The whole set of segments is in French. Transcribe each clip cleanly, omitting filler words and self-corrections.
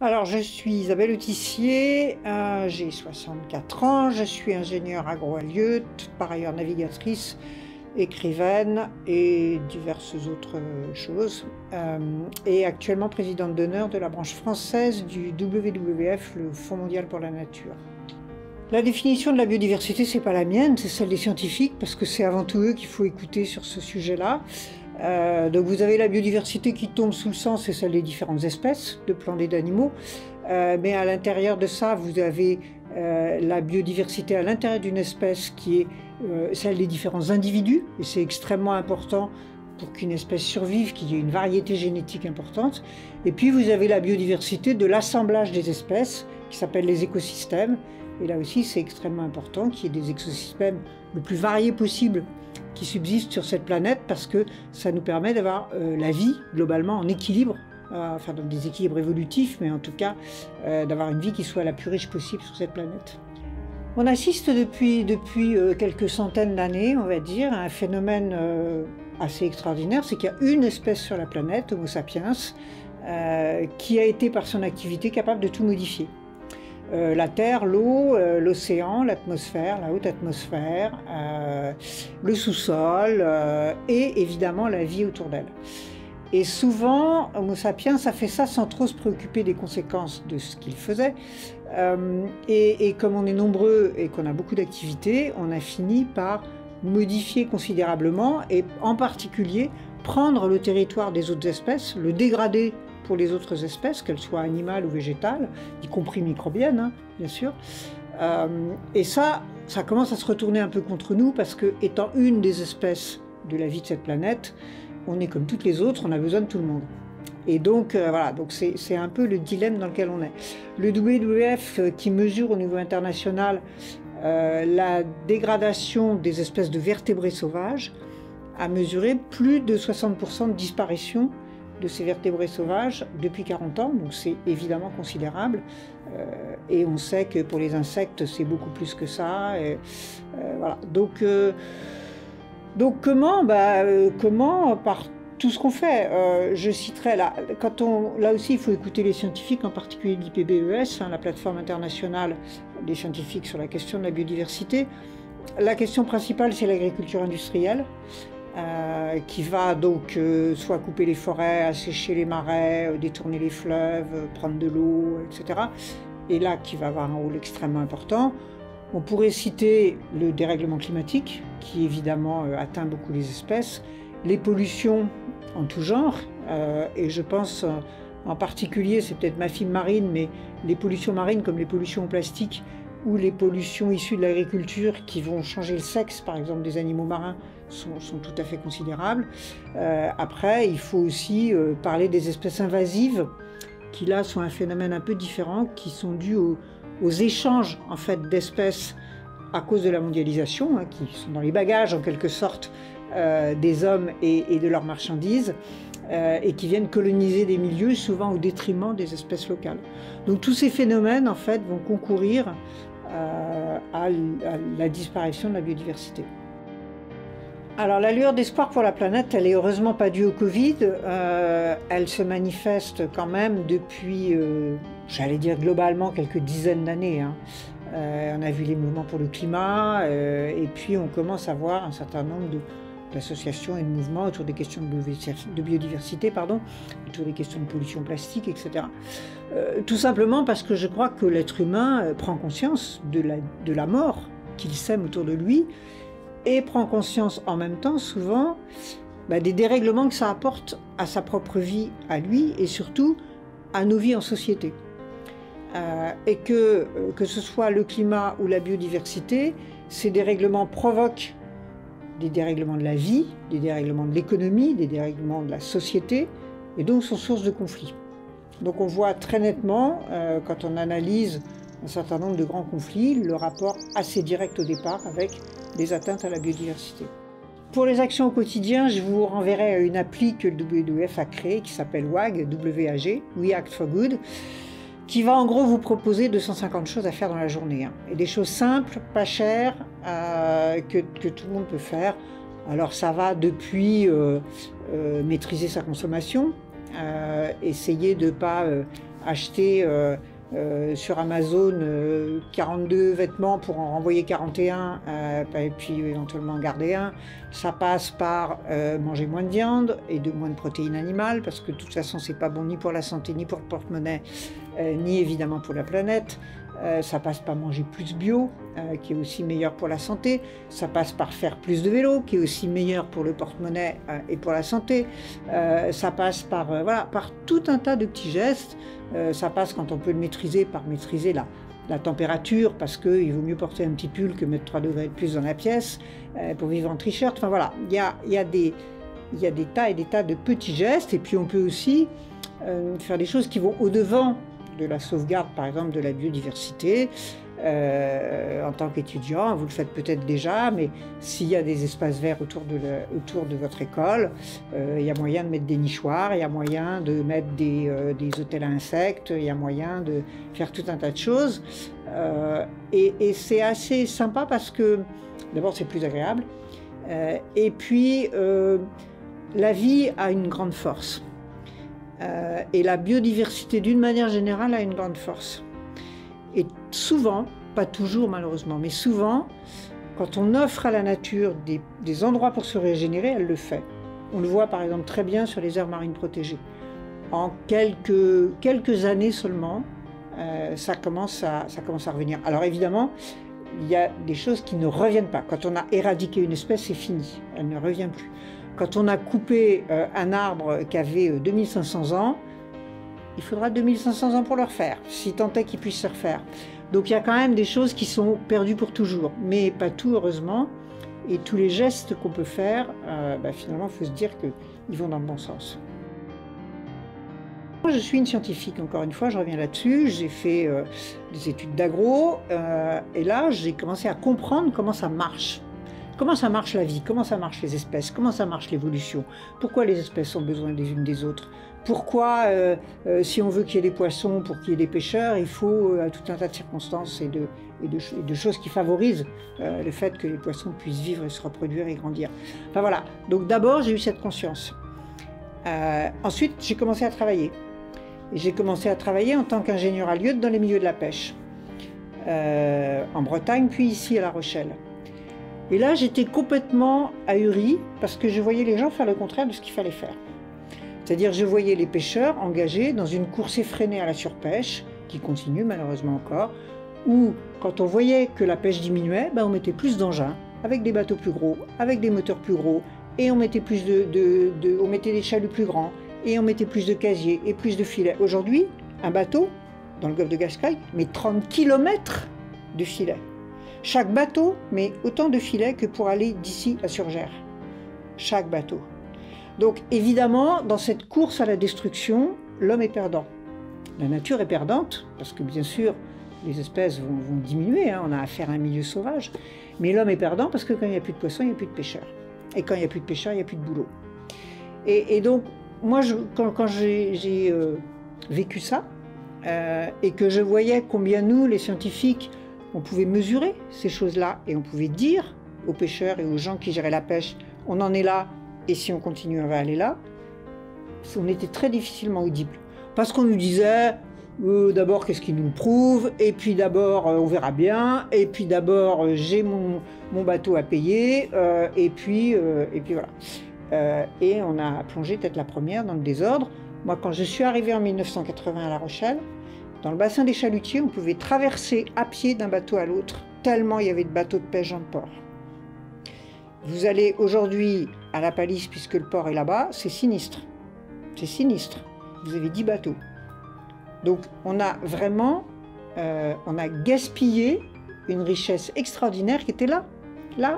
Alors, je suis Isabelle Autissier, j'ai 64 ans, je suis ingénieure agro-alieute, par ailleurs navigatrice, écrivaine et diverses autres choses, et actuellement présidente d'honneur de la branche française du WWF, le Fonds mondial pour la nature. La définition de la biodiversité, c'est pas la mienne, c'est celle des scientifiques, parce que c'est avant tout eux qu'il faut écouter sur ce sujet-là. Donc vous avez la biodiversité qui tombe sous le sens, c'est celle des différentes espèces de plantes et d'animaux, mais à l'intérieur de ça, vous avez la biodiversité à l'intérieur d'une espèce qui est celle des différents individus, et c'est extrêmement important pour qu'une espèce survive, qu'il y ait une variété génétique importante. Et puis vous avez la biodiversité de l'assemblage des espèces, qui s'appelle les écosystèmes, et là aussi c'est extrêmement important qu'il y ait des écosystèmes le plus variés possible qui subsistent sur cette planète, parce que ça nous permet d'avoir la vie globalement en équilibre, enfin dans des équilibres évolutifs, mais en tout cas d'avoir une vie qui soit la plus riche possible sur cette planète. On assiste depuis quelques centaines d'années, on va dire, à un phénomène assez extraordinaire, c'est qu'il y a une espèce sur la planète, Homo sapiens, qui a été par son activité capable de tout modifier. La Terre, l'eau, l'océan, l'atmosphère, la haute atmosphère, le sous-sol et évidemment la vie autour d'elle. Et souvent, Homo sapiens a fait ça sans trop se préoccuper des conséquences de ce qu'il faisait. Et comme on est nombreux et qu'on a beaucoup d'activités, on a fini par modifier considérablement et en particulier prendre le territoire des autres espèces, le dégrader pour les autres espèces, qu'elles soient animales ou végétales, y compris microbiennes, hein, bien sûr. Et ça commence à se retourner un peu contre nous, parce que, étant une des espèces de la vie de cette planète, on est comme toutes les autres, on a besoin de tout le monde. Et donc, voilà, donc c'est un peu le dilemme dans lequel on est. Le WWF, qui mesure au niveau international la dégradation des espèces de vertébrés sauvages, a mesuré plus de 60% de disparition de ces vertébrés sauvages depuis 40 ans, donc c'est évidemment considérable. Et on sait que pour les insectes, c'est beaucoup plus que ça. Et, voilà. Donc comment par tout ce qu'on fait. Je citerai là, là aussi, il faut écouter les scientifiques, en particulier l'IPBES, hein, la plateforme internationale des scientifiques sur la question de la biodiversité. La question principale, c'est l'agriculture industrielle. Qui va donc soit couper les forêts, assécher les marais, détourner les fleuves, prendre de l'eau, etc. Et là, qui va avoir un rôle extrêmement important. On pourrait citer le dérèglement climatique, qui évidemment atteint beaucoup les espèces, les pollutions en tout genre, et je pense en particulier, c'est peut-être ma fille marine, mais les pollutions marines comme les pollutions au plastique ou les pollutions issues de l'agriculture qui vont changer le sexe, par exemple, des animaux marins, sont tout à fait considérables. Après, il faut aussi parler des espèces invasives, qui là sont un phénomène un peu différent, qui sont dus aux échanges en fait, d'espèces à cause de la mondialisation, hein, qui sont dans les bagages en quelque sorte des hommes et de leurs marchandises, et qui viennent coloniser des milieux, souvent au détriment des espèces locales. Donc tous ces phénomènes en fait, vont concourir à la disparition de la biodiversité. Alors la lueur d'espoir pour la planète, elle est heureusement pas due au Covid, elle se manifeste quand même depuis, j'allais dire globalement, quelques dizaines d'années. Hein. On a vu les mouvements pour le climat, et puis on commence à voir un certain nombre d'associations et de mouvements autour des questions de biodiversité, autour des questions de pollution plastique, etc. Tout simplement parce que je crois que l'être humain prend conscience de la mort qu'il sème autour de lui, et prend conscience en même temps, souvent, des dérèglements que ça apporte à sa propre vie, à lui, et surtout à nos vies en société. Et que ce soit le climat ou la biodiversité, ces dérèglements provoquent des dérèglements de la vie, des dérèglements de l'économie, des dérèglements de la société, et donc sont source de conflits. Donc on voit très nettement, quand on analyse un certain nombre de grands conflits, le rapport assez direct au départ avec des atteintes à la biodiversité. Pour les actions au quotidien, je vous renverrai à une appli que le WWF a créée qui s'appelle WAG, W-A-G, We Act for Good, qui va en gros vous proposer 250 choses à faire dans la journée. Hein. Et des choses simples, pas chères, que tout le monde peut faire. Alors ça va depuis maîtriser sa consommation, essayer de ne pas acheter sur Amazon 42 vêtements pour en renvoyer 41 et puis éventuellement garder un. Ça passe par manger moins de viande et moins de protéines animales, parce que de toute façon c'est pas bon ni pour la santé, ni pour le porte-monnaie, ni évidemment pour la planète. Ça passe par manger plus bio, qui est aussi meilleur pour la santé. Ça passe par faire plus de vélo, qui est aussi meilleur pour le porte-monnaie et pour la santé. Ça passe par, voilà, par tout un tas de petits gestes. Ça passe, quand on peut le maîtriser, par maîtriser la température, parce qu'il vaut mieux porter un petit pull que mettre 3 degrés de plus dans la pièce pour vivre en t-shirt. Enfin voilà, il y a des tas et des tas de petits gestes. Et puis on peut aussi faire des choses qui vont au-devant de la sauvegarde, par exemple, de la biodiversité. En tant qu'étudiant, vous le faites peut-être déjà, mais s'il y a des espaces verts autour de votre école, il y a moyen de mettre des nichoirs, il y a moyen de mettre des hôtels à insectes, il y a moyen de faire tout un tas de choses. Et c'est assez sympa parce que, d'abord, c'est plus agréable. Et puis, la vie a une grande force. Et la biodiversité, d'une manière générale, a une grande force. Et souvent, pas toujours malheureusement, mais souvent, quand on offre à la nature des endroits pour se régénérer, elle le fait. On le voit par exemple très bien sur les aires marines protégées. En quelques années seulement, ça commence à revenir. Alors évidemment, il y a des choses qui ne reviennent pas. Quand on a éradiqué une espèce, c'est fini, elle ne revient plus. Quand on a coupé un arbre qui avait 2500 ans, il faudra 2500 ans pour le refaire, si tant est qu'il puisse se refaire. Donc il y a quand même des choses qui sont perdues pour toujours, mais pas tout, heureusement. Et tous les gestes qu'on peut faire, finalement, il faut se dire qu'ils vont dans le bon sens. Moi, je suis une scientifique, encore une fois, je reviens là-dessus. J'ai fait des études d'agro, et là, j'ai commencé à comprendre comment ça marche. Comment ça marche la vie? Comment ça marche les espèces? Comment ça marche l'évolution? Pourquoi les espèces ont besoin des unes des autres? Pourquoi, si on veut qu'il y ait des poissons, pour qu'il y ait des pêcheurs, il faut tout un tas de circonstances et de choses qui favorisent le fait que les poissons puissent vivre et se reproduire et grandir. Enfin voilà, donc d'abord j'ai eu cette conscience. Ensuite j'ai commencé à travailler. Et j'ai commencé à travailler en tant qu'ingénieur à Lieude dans les milieux de la pêche. En Bretagne, puis ici à La Rochelle. Et là, j'étais complètement ahurie parce que je voyais les gens faire le contraire de ce qu'il fallait faire. C'est-à-dire, je voyais les pêcheurs engagés dans une course effrénée à la surpêche, qui continue malheureusement encore, où, quand on voyait que la pêche diminuait, on mettait plus d'engins, avec des bateaux plus gros, avec des moteurs plus gros, et on mettait on mettait des chaluts plus grands, et on mettait plus de casiers et plus de filets. Aujourd'hui, un bateau, dans le golfe de Gascogne, met 30 km de filets. Chaque bateau met autant de filets que pour aller d'ici à Surgères. Chaque bateau. Donc évidemment, dans cette course à la destruction, l'homme est perdant. La nature est perdante, parce que bien sûr, les espèces vont diminuer, on a affaire à un milieu sauvage. Mais l'homme est perdant parce que quand il n'y a plus de poissons, il n'y a plus de pêcheurs. Et quand il n'y a plus de pêcheurs, il n'y a plus de boulot. Et donc, moi, quand j'ai vécu ça, et que je voyais combien nous, les scientifiques, on pouvait mesurer ces choses-là et on pouvait dire aux pêcheurs et aux gens qui géraient la pêche, on en est là et si on continue, on va aller là. On était très difficilement audibles. Parce qu'on nous disait, d'abord, qu'est-ce qu'ils nous prouvent? Et puis d'abord, on verra bien. Et puis d'abord, j'ai mon bateau à payer. Et puis voilà. Et on a plongé tête la première dans le désordre. Moi, quand je suis arrivée en 1980 à La Rochelle, dans le bassin des chalutiers, on pouvait traverser à pied d'un bateau à l'autre, tellement il y avait de bateaux de pêche dans le port. Vous allez aujourd'hui à La Palisse, puisque le port est là-bas, c'est sinistre. C'est sinistre. Vous avez 10 bateaux. Donc on a vraiment, on a gaspillé une richesse extraordinaire qui était là,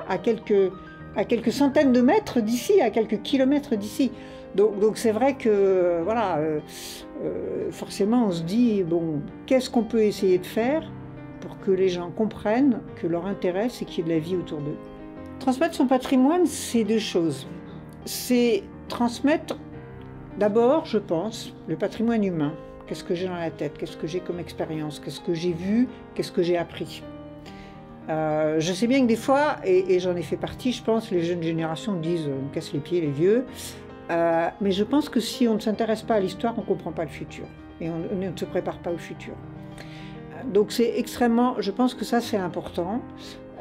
à quelques centaines de mètres d'ici, à quelques kilomètres d'ici. Donc c'est vrai que, voilà, forcément on se dit, bon, qu'est-ce qu'on peut essayer de faire pour que les gens comprennent que leur intérêt, c'est qu'il y ait de la vie autour d'eux. Transmettre son patrimoine, c'est deux choses. C'est transmettre, d'abord, je pense, le patrimoine humain. Qu'est-ce que j'ai dans la tête? Qu'est-ce que j'ai comme expérience? Qu'est-ce que j'ai vu? Qu'est-ce que j'ai appris? Je sais bien que des fois, et j'en ai fait partie, je pense, les jeunes générations disent, on casse les pieds les vieux. Mais je pense que si on ne s'intéresse pas à l'histoire, on ne comprend pas le futur. et on ne se prépare pas au futur. Donc c'est extrêmement, je pense que ça c'est important,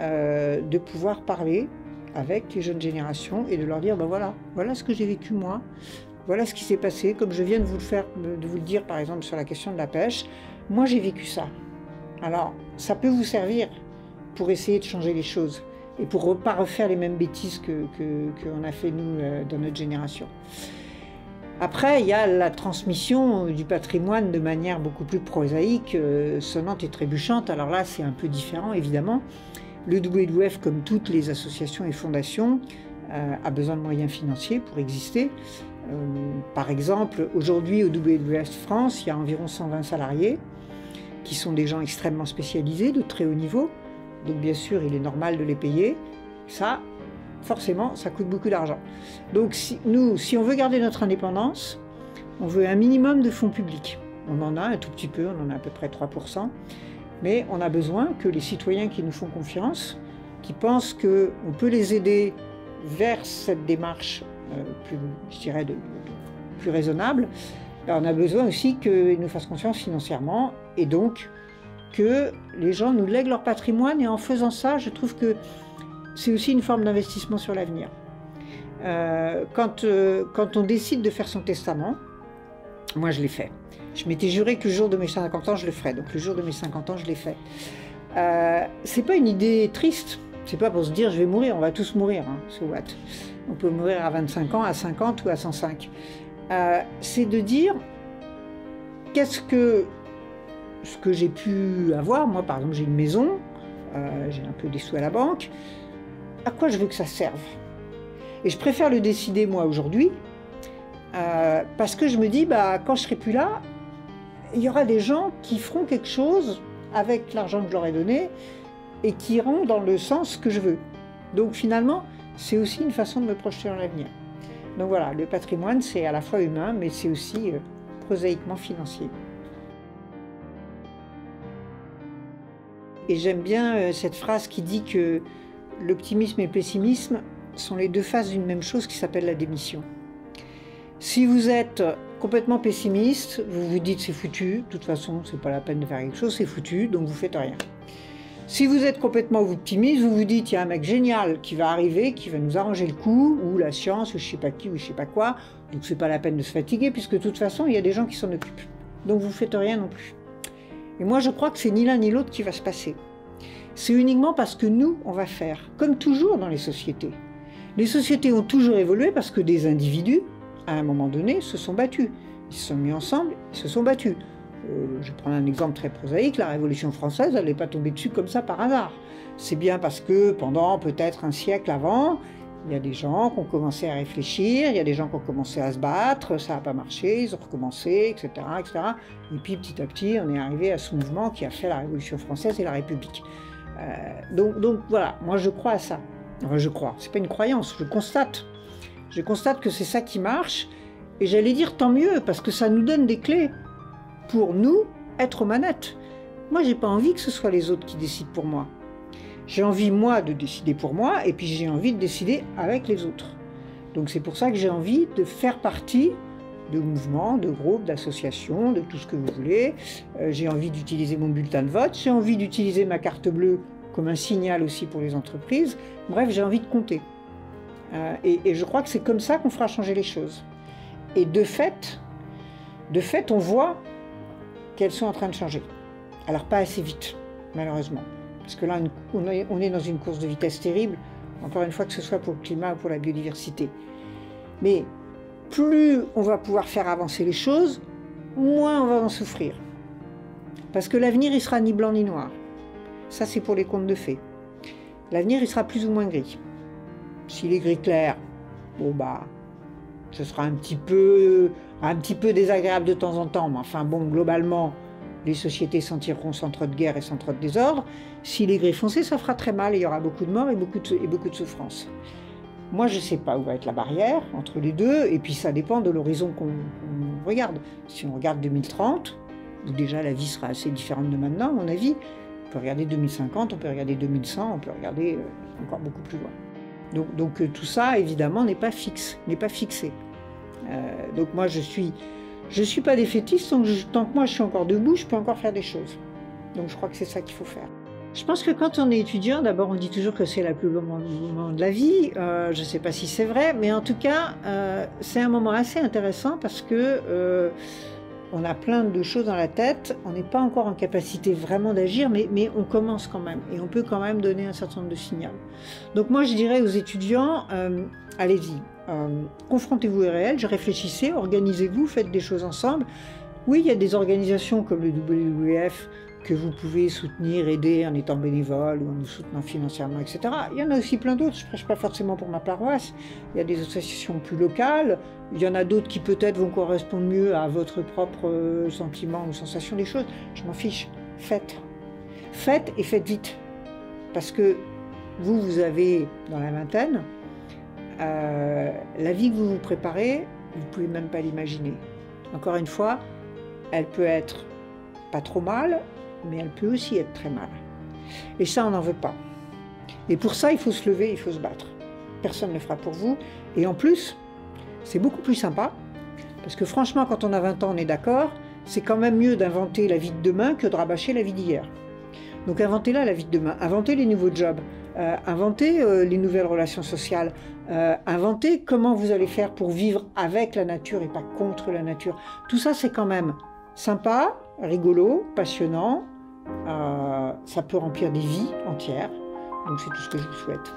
de pouvoir parler avec les jeunes générations et de leur dire, ben voilà ce que j'ai vécu moi, voilà ce qui s'est passé, comme je viens de vous le dire par exemple sur la question de la pêche, moi j'ai vécu ça. Alors ça peut vous servir pour essayer de changer les choses et pour ne pas refaire les mêmes bêtises qu'on a fait nous dans notre génération. Après, il y a la transmission du patrimoine de manière beaucoup plus prosaïque, sonnante et trébuchante. Alors là, c'est un peu différent, évidemment. Le WWF, comme toutes les associations et fondations, a besoin de moyens financiers pour exister. Par exemple, aujourd'hui, au WWF France, il y a environ 120 salariés qui sont des gens extrêmement spécialisés, de très haut niveau. Donc bien sûr, il est normal de les payer. Ça, forcément, ça coûte beaucoup d'argent. Donc si on veut garder notre indépendance, on veut un minimum de fonds publics. On en a un tout petit peu, on en a à peu près 3%, mais on a besoin que les citoyens qui nous font confiance, qui pensent qu'on peut les aider vers cette démarche plus, je dirais, plus raisonnable, on a besoin aussi qu'ils nous fassent confiance financièrement et donc que les gens nous lèguent leur patrimoine, et en faisant ça, je trouve que c'est aussi une forme d'investissement sur l'avenir. Quand on décide de faire son testament, moi je l'ai fait. Je m'étais juré que le jour de mes 50 ans, je le ferais. Donc le jour de mes 50 ans, je l'ai fait. C'est pas une idée triste. C'est pas pour se dire je vais mourir, on va tous mourir, hein, so what. On peut mourir à 25 ans, à 50 ou à 105. C'est de dire ce que j'ai pu avoir. Moi par exemple, j'ai une maison, j'ai un peu des sous à la banque. À quoi je veux que ça serve? Et je préfère le décider moi aujourd'hui, parce que je me dis, quand je serai plus là, il y aura des gens qui feront quelque chose avec l'argent que je leur ai donné et qui iront dans le sens que je veux. Donc finalement, c'est aussi une façon de me projeter dans l'avenir. Donc voilà, le patrimoine, c'est à la fois humain, mais c'est aussi prosaïquement financier. Et j'aime bien cette phrase qui dit que l'optimisme et le pessimisme sont les deux faces d'une même chose qui s'appelle la démission. Si vous êtes complètement pessimiste, vous vous dites c'est foutu, de toute façon c'est pas la peine de faire quelque chose, c'est foutu, donc vous faites rien. Si vous êtes complètement optimiste, vous vous dites il y a un mec génial qui va arriver, qui va nous arranger le coup, ou la science, ou je sais pas qui, ou je sais pas quoi, donc c'est pas la peine de se fatiguer, puisque de toute façon il y a des gens qui s'en occupent. Donc vous faites rien non plus. Et moi je crois que c'est ni l'un ni l'autre qui va se passer. C'est uniquement parce que nous, on va faire, comme toujours dans les sociétés. Les sociétés ont toujours évolué parce que des individus, à un moment donné, se sont battus. Ils se sont mis ensemble, ils se sont battus. Je vais prendre un exemple très prosaïque, la Révolution française, elle n'est pas tombée dessus comme ça par hasard. C'est bien parce que pendant peut-être un siècle avant, il y a des gens qui ont commencé à réfléchir, il y a des gens qui ont commencé à se battre, ça n'a pas marché, ils ont recommencé, etc., etc. Et puis petit à petit, on est arrivé à ce mouvement qui a fait la Révolution française et la République. Donc voilà, moi je crois à ça. Enfin, je crois, c'est pas une croyance, je constate. Je constate que c'est ça qui marche, et j'allais dire tant mieux, parce que ça nous donne des clés pour nous être aux manettes. Moi, j'ai pas envie que ce soit les autres qui décident pour moi. J'ai envie, moi, de décider pour moi, et puis j'ai envie de décider avec les autres. Donc c'est pour ça que j'ai envie de faire partie de mouvements, de groupes, d'associations, de tout ce que vous voulez. J'ai envie d'utiliser mon bulletin de vote, j'ai envie d'utiliser ma carte bleue comme un signal aussi pour les entreprises. Bref, j'ai envie de compter. Et je crois que c'est comme ça qu'on fera changer les choses. Et de fait, on voit qu'elles sont en train de changer. Alors pas assez vite, malheureusement. Parce que là, on est dans une course de vitesse terrible, encore une fois, que ce soit pour le climat ou pour la biodiversité. Mais plus on va pouvoir faire avancer les choses, moins on va en souffrir. Parce que l'avenir, il sera ni blanc ni noir. Ça, c'est pour les contes de fées. L'avenir, il sera plus ou moins gris. S'il est gris clair, bon ce sera un petit peu désagréable de temps en temps, mais enfin bon, globalement, les sociétés s'en tireront sans trop de guerre et sans trop de désordre. S'il est gris foncé, ça fera très mal, et il y aura beaucoup de morts et beaucoup de souffrances. Moi, je ne sais pas où va être la barrière entre les deux, et puis ça dépend de l'horizon qu'on regarde. Si on regarde 2030, où déjà la vie sera assez différente de maintenant, à mon avis, on peut regarder 2050, on peut regarder 2100, on peut regarder encore beaucoup plus loin. Donc tout ça, évidemment, n'est pas fixé. Donc moi, je suis je ne suis pas défaitiste, tant que moi je suis encore debout, je peux encore faire des choses. Donc je crois que c'est ça qu'il faut faire. Je pense que quand on est étudiant, d'abord on dit toujours que c'est le plus beau moment de la vie. Je ne sais pas si c'est vrai, mais en tout cas, c'est un moment assez intéressant parce que on a plein de choses dans la tête. On n'est pas encore en capacité vraiment d'agir, mais on commence quand même. Et on peut quand même donner un certain nombre de signaux. Donc moi, je dirais aux étudiants, allez-y, confrontez-vous au réel, réfléchissez, organisez-vous, faites des choses ensemble. Oui, il y a des organisations comme le WWF, que vous pouvez soutenir, aider en étant bénévole ou en nous soutenant financièrement, etc. Il y en a aussi plein d'autres, je ne prêche pas forcément pour ma paroisse. Il y a des associations plus locales, il y en a d'autres qui peut-être vont correspondre mieux à votre propre sentiment ou sensation des choses. Je m'en fiche, faites. Faites et faites vite. Parce que vous avez dans la vingtaine, la vie que vous vous préparez, vous ne pouvez même pas l'imaginer. Encore une fois, elle peut être pas trop mal, mais elle peut aussi être très mal. Et ça, on n'en veut pas. Et pour ça, il faut se lever, il faut se battre. Personne ne le fera pour vous. Et en plus, c'est beaucoup plus sympa, parce que franchement, quand on a 20 ans, on est d'accord, c'est quand même mieux d'inventer la vie de demain que de rabâcher la vie d'hier. Donc inventez-la, la vie de demain. Inventez les nouveaux jobs. Inventez les nouvelles relations sociales. Inventez comment vous allez faire pour vivre avec la nature et pas contre la nature. Tout ça, c'est quand même sympa, rigolo, passionnant. Ça peut remplir des vies entières. Donc c'est tout ce que je vous souhaite.